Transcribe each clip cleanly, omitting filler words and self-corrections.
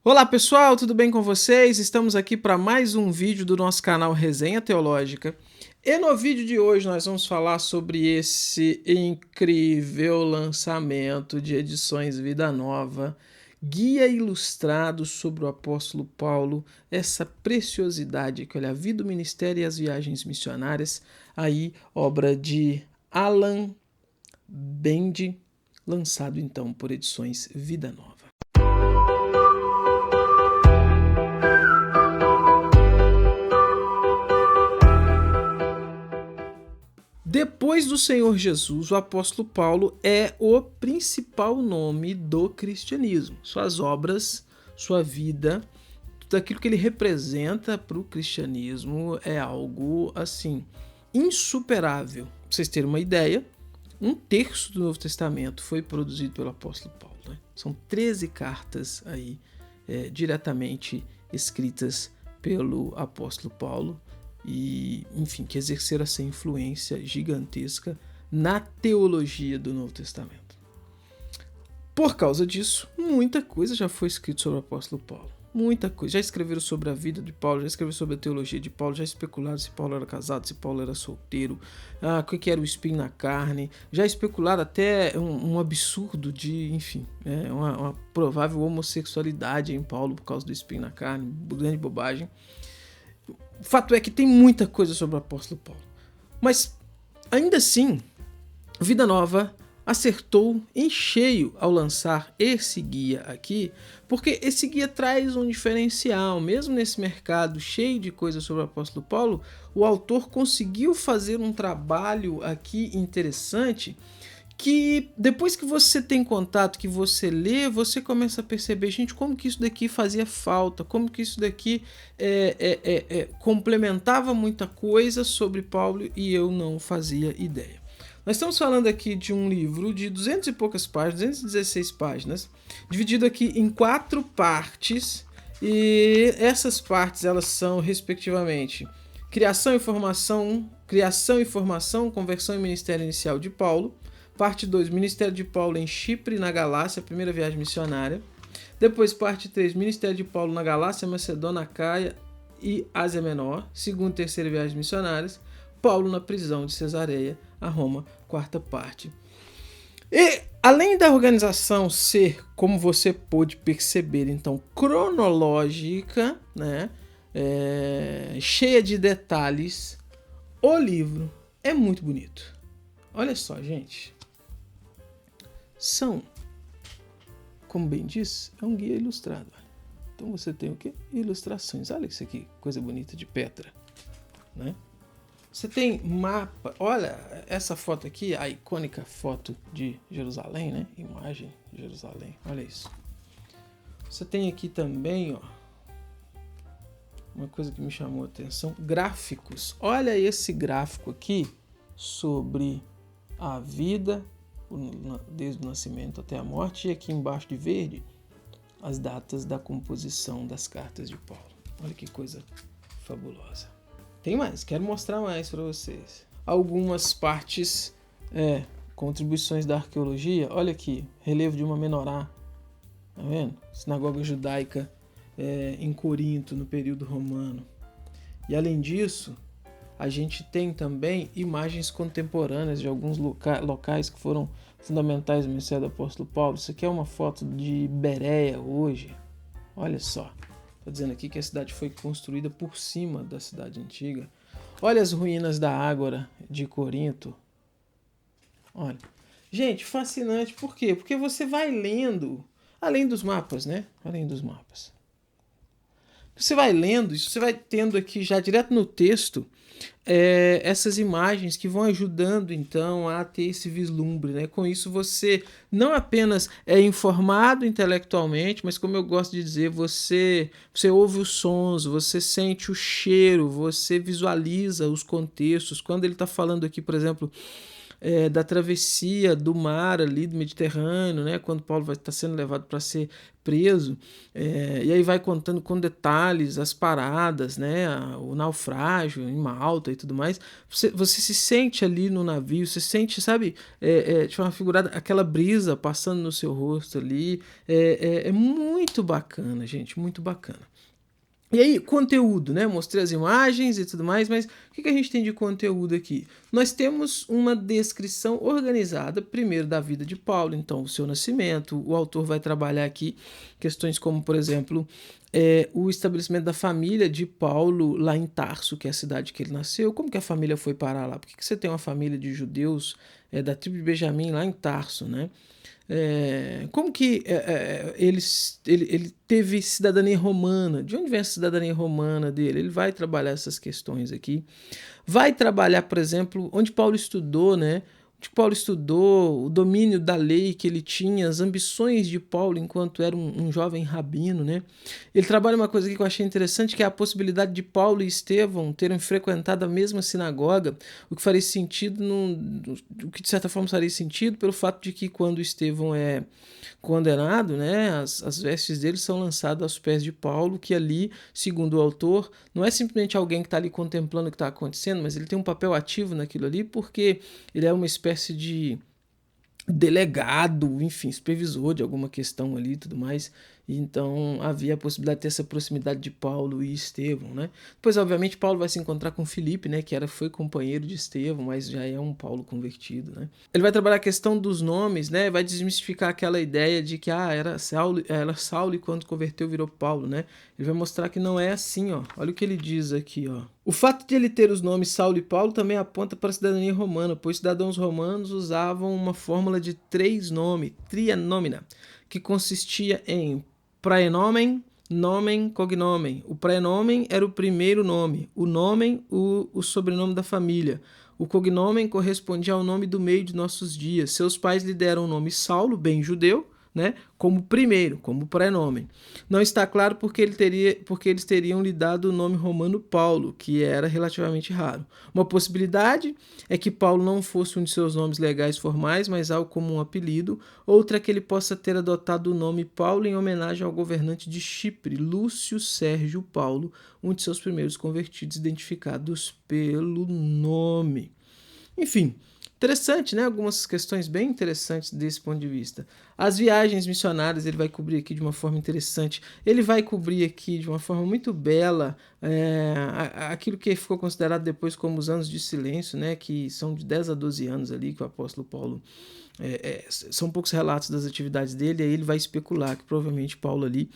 Olá pessoal, tudo bem com vocês? Estamos aqui para mais um vídeo do nosso canal Resenha Teológica. E no vídeo de hoje nós vamos falar sobre esse incrível lançamento de Edições Vida Nova, guia ilustrado sobre o apóstolo Paulo, essa preciosidade que olha a vida, o ministério e as viagens missionárias, aí obra de Alan Bend, lançado então por Edições Vida Nova. Depois do Senhor Jesus, o apóstolo Paulo é o principal nome do cristianismo. Suas obras, sua vida, tudo aquilo que ele representa para o cristianismo é algo, assim, insuperável. Pra vocês terem uma ideia, 1/3 do Novo Testamento foi produzido pelo apóstolo Paulo, né? São 13 cartas aí, diretamente escritas pelo apóstolo Paulo, e, enfim, que exerceram essa influência gigantesca na teologia do Novo Testamento. Por causa disso, muita coisa já foi escrita sobre o apóstolo Paulo. Muita coisa. Já escreveram sobre a vida de Paulo, já escreveram sobre a teologia de Paulo, já especularam se Paulo era casado, se Paulo era solteiro, o que era o espinho na carne, já especularam até um absurdo de, enfim, uma provável homossexualidade em Paulo por causa do espinho na carne, grande bobagem. O fato é que tem muita coisa sobre o apóstolo Paulo. Mas, ainda assim, Vida Nova acertou em cheio ao lançar esse guia aqui, porque esse guia traz um diferencial. Mesmo nesse mercado cheio de coisas sobre o apóstolo Paulo, o autor conseguiu fazer um trabalho aqui interessante que depois que você tem contato, que você lê, você começa a perceber, gente, como que isso daqui fazia falta, como que isso daqui complementava muita coisa sobre Paulo e eu não fazia ideia. Nós estamos falando aqui de um livro de 200 e poucas páginas, 216 páginas, dividido aqui em 4 partes, e essas partes elas são, respectivamente, Criação e Formação, Conversão e Ministério Inicial de Paulo. Parte 2, Ministério de Paulo em Chipre, na Galácia, primeira viagem missionária. Depois, parte 3, Ministério de Paulo na Galácia, Macedônia, Acaia e Ásia Menor, segunda e terceira viagens missionárias. Paulo na prisão de Cesareia, a Roma, quarta parte. E, além da organização ser, como você pôde perceber, então, cronológica, né, cheia de detalhes, o livro é muito bonito. Olha só, gente. São, como bem diz, é um guia ilustrado. Então você tem o quê? Ilustrações. Olha isso aqui, coisa bonita de Petra, né? Você tem mapa. Olha essa foto aqui, a icônica foto de Jerusalém, né? Imagem de Jerusalém. Olha isso. Você tem aqui também, ó, uma coisa que me chamou a atenção, gráficos. Olha esse gráfico aqui sobre a vida desde o nascimento até a morte, e aqui embaixo de verde as datas da composição das cartas de Paulo. Olha que coisa fabulosa. Tem mais, quero mostrar mais para vocês. Algumas partes, contribuições da arqueologia. Olha aqui, relevo de uma menorá, tá vendo? Sinagoga judaica em Corinto, no período romano. E além disso, a gente tem também imagens contemporâneas de alguns locais que foram fundamentais no ministério do apóstolo Paulo. Isso aqui é uma foto de Bereia hoje. Olha só. Está dizendo aqui que a cidade foi construída por cima da cidade antiga. Olha as ruínas da Ágora de Corinto. Olha. Gente, fascinante. Por quê? Porque você vai lendo, além dos mapas, né? Além dos mapas. Você vai lendo, isso você vai tendo aqui já direto no texto essas imagens que vão ajudando então a ter esse vislumbre, né? Com isso você não apenas é informado intelectualmente, mas, como eu gosto de dizer, você ouve os sons, você sente o cheiro, você visualiza os contextos. Quando ele está falando aqui, por exemplo, da travessia do mar ali, do Mediterrâneo, né, quando Paulo vai estar sendo levado para ser preso, e aí vai contando com detalhes as paradas, né, o naufrágio em Malta e tudo mais. Você se sente ali no navio, você sente, sabe, de forma figurada, aquela brisa passando no seu rosto ali. É muito bacana, gente, muito bacana. E aí, conteúdo, né? Mostrei as imagens e tudo mais, mas o que a gente tem de conteúdo aqui? Nós temos uma descrição organizada, primeiro, da vida de Paulo, então, o seu nascimento. O autor vai trabalhar aqui questões como, por exemplo, o estabelecimento da família de Paulo lá em Tarso, que é a cidade que ele nasceu. Como que a família foi parar lá? Por que você tem uma família de judeus da tribo de Benjamim lá em Tarso, né? Como que ele teve cidadania romana? De onde vem a cidadania romana dele? Ele vai trabalhar essas questões aqui. Vai trabalhar, por exemplo, onde Paulo estudou, né? Onde Paulo estudou, o domínio da lei que ele tinha, as ambições de Paulo enquanto era um jovem rabino, né? Ele trabalha uma coisa aqui que eu achei interessante, que é a possibilidade de Paulo e Estevão terem frequentado a mesma sinagoga, o que faria sentido, o que de certa forma faria sentido pelo fato de que quando Estevão é condenado, né, as vestes dele são lançadas aos pés de Paulo, que ali, segundo o autor, não é simplesmente alguém que está ali contemplando o que está acontecendo, mas ele tem um papel ativo naquilo ali, porque ele é uma espécie de delegado, enfim, supervisor de alguma questão ali e tudo mais. Então havia a possibilidade de ter essa proximidade de Paulo e Estevão, né? Depois, obviamente, Paulo vai se encontrar com Filipe, né? Que foi companheiro de Estevão, mas já é um Paulo convertido, né? Ele vai trabalhar a questão dos nomes, né? Vai desmistificar aquela ideia de que era Saulo e quando converteu virou Paulo, né? Ele vai mostrar que não é assim, ó. Olha o que ele diz aqui, ó. O fato de ele ter os nomes Saulo e Paulo também aponta para a cidadania romana, pois cidadãos romanos usavam uma fórmula de 3 nomes, trianômina, que consistia em praenomen, nomen, cognomen. O praenomen era o primeiro nome, o nomen, o sobrenome da família. O cognomen correspondia ao nome do meio de nossos dias. Seus pais lhe deram o nome Saulo, bem judeu, né, como primeiro, como prenome. Não está claro porque eles teriam lhe dado o nome romano Paulo, que era relativamente raro. Uma possibilidade é que Paulo não fosse um de seus nomes legais formais, mas algo como um apelido. Outra é que ele possa ter adotado o nome Paulo em homenagem ao governante de Chipre, Lúcio Sérgio Paulo, um de seus primeiros convertidos identificados pelo nome. Enfim, interessante, né? Algumas questões bem interessantes desse ponto de vista. As viagens missionárias ele vai cobrir aqui de uma forma interessante. Ele vai cobrir aqui de uma forma muito bela aquilo que ficou considerado depois como os anos de silêncio, né? Que são de 10 a 12 anos ali que o apóstolo Paulo... são poucos relatos das atividades dele, aí ele vai especular que provavelmente Paulo ali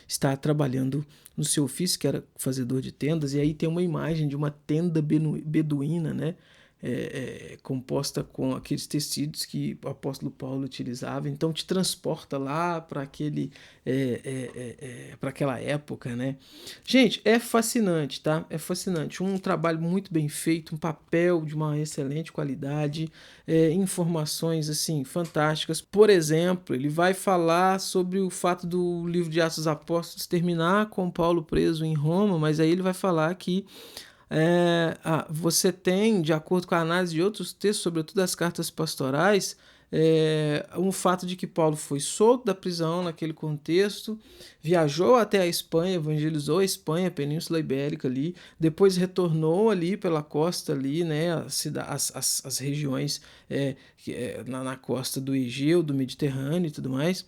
está trabalhando no seu ofício, que era fazedor de tendas, e aí tem uma imagem de uma tenda beduína, né? Composta com aqueles tecidos que o apóstolo Paulo utilizava, então te transporta lá para para aquela época, né? Gente, é fascinante, tá? É fascinante, um trabalho muito bem feito, um papel de uma excelente qualidade, informações assim fantásticas. Por exemplo, ele vai falar sobre o fato do livro de Atos dos Apóstolos terminar com Paulo preso em Roma, mas aí ele vai falar que você tem, de acordo com a análise de outros textos, sobretudo as cartas pastorais, um fato de que Paulo foi solto da prisão naquele contexto, viajou até a Espanha, evangelizou a Espanha, a Península Ibérica ali, depois retornou ali pela costa ali, né, as regiões na costa do Egeu, do Mediterrâneo e tudo mais.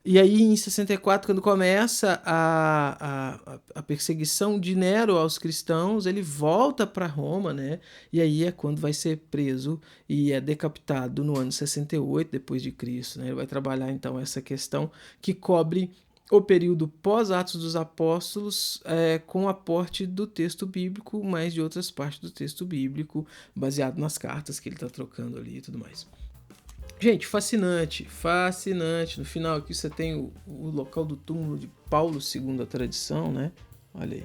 E aí, em 64, quando começa a perseguição de Nero aos cristãos, ele volta para Roma, né? E aí é quando vai ser preso e é decapitado no ano 68 depois de Cristo, né? Ele vai trabalhar, então, essa questão que cobre o período pós-Atos dos Apóstolos com o aporte do texto bíblico, mas de outras partes do texto bíblico, baseado nas cartas que ele está trocando ali e tudo mais. Gente, fascinante, fascinante. No final aqui você tem o local do túmulo de Paulo segundo a tradição, né? Olha aí.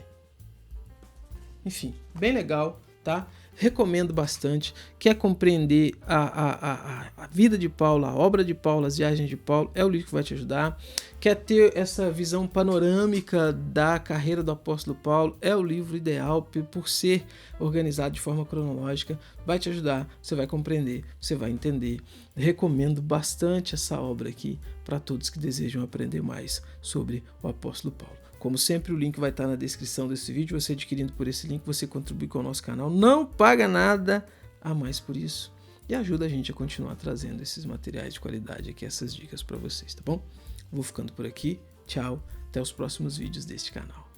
Enfim, bem legal, tá? Recomendo bastante. Quer compreender a vida de Paulo, a obra de Paulo, as viagens de Paulo, é o livro que vai te ajudar. Quer ter essa visão panorâmica da carreira do apóstolo Paulo, é o livro ideal por ser organizado de forma cronológica, vai te ajudar, você vai compreender, você vai entender. Recomendo bastante essa obra aqui para todos que desejam aprender mais sobre o apóstolo Paulo. Como sempre, o link vai estar na descrição desse vídeo. Você adquirindo por esse link, você contribui com o nosso canal. Não paga nada a mais por isso. E ajuda a gente a continuar trazendo esses materiais de qualidade aqui, essas dicas para vocês, tá bom? Vou ficando por aqui. Tchau. Até os próximos vídeos deste canal.